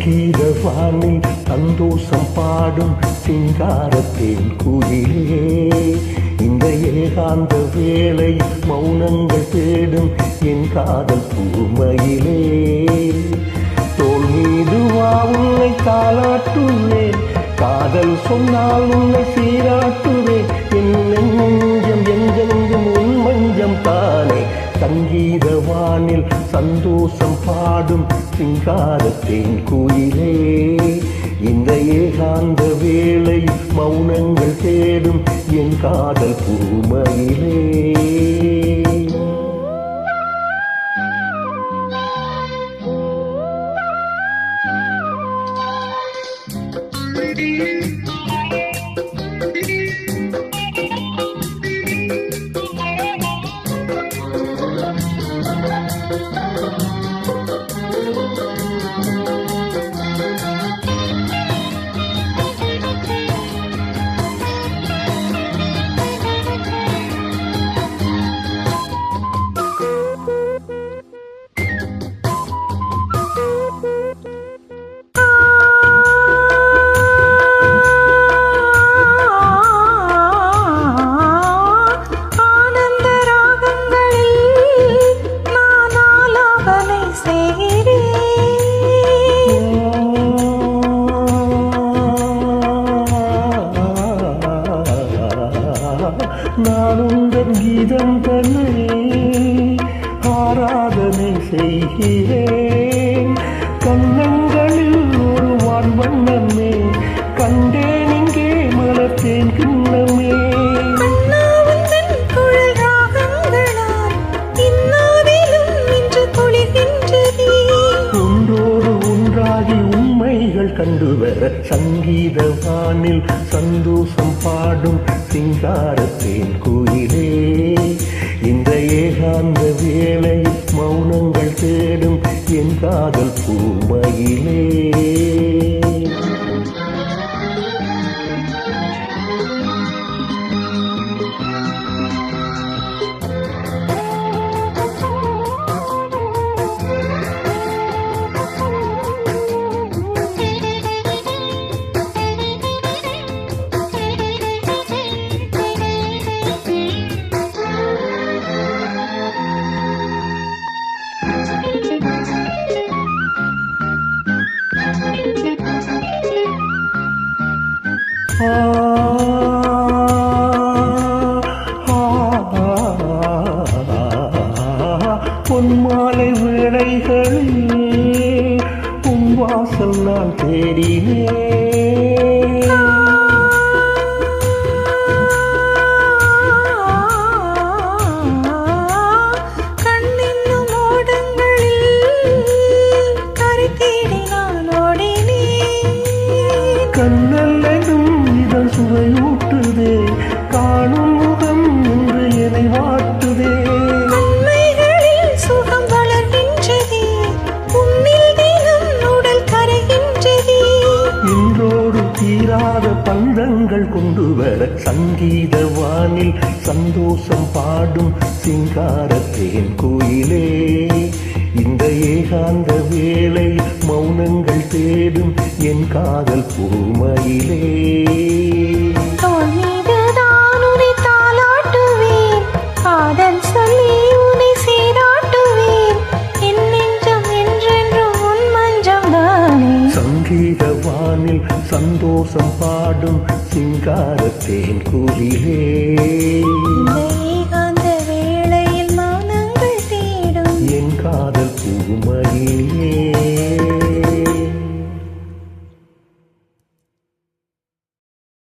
சங்கீத வானில் சந்தோஷம் பாடும் சிங்காரத்தின் குயிலே, இந்த ஏகாந்த வேளை மௌனங்கள் தேடும் என் காதல் பூமையிலே. தோள் மீது வா உன்னை தாளாட்டுவேன், காதல் சொன்னால் உன்னை சீராட்டுவேன். என் நெஞ்சம் எங்கெங்கும் உன் மஞ்சம் தானே. சங்கீத வானில் சந்தோஷம் பாடும் சிங்காரத்தின் குயிலே, இந்த ஏகாந்த வேளை மௌனங்கள் தேடும் என் காதல் பூமையிலே. நான் உந்தன் கீதம் தன்னை ஆராதனை செய்கிறேன். கண்ணங்களில் ஒரு வான்வண்ணமே கண்டேன், இங்கே மலர்த்தேன் கிண்ணமே. கண்டுவர சங்கீத வானில் சந்தோஷம் பாடும் சிங்காரத்தின் குயிலே, இந்த ஏகாந்த வேளை மௌனங்கள் தேடும் என் காதல் பூமையிலே. பொன்மாலை வேளைகளில் உன் வாசல் நான் தேடினேன். கண்ணின்னும் ஓடங்களில் கரை தேடி நான் ஓடினேன். கண்ணல்லும் இதன் சுவையூட்டுதே, காணும் முகம் என்று என்னை வாட்டுதே. தீராத பந்தங்கள் கொண்டு வர சங்கீத வானில் சந்தோஷம் பாடும் சிங்காரத்தின் குயிலே, இந்த ஏகாந்த வேளை மௌனங்கள் தேடும் என் காதல் பூமையிலே. சங்கீத வானில் சந்தோஷம் பாடும் சிங்காரத்தின் குயிலே.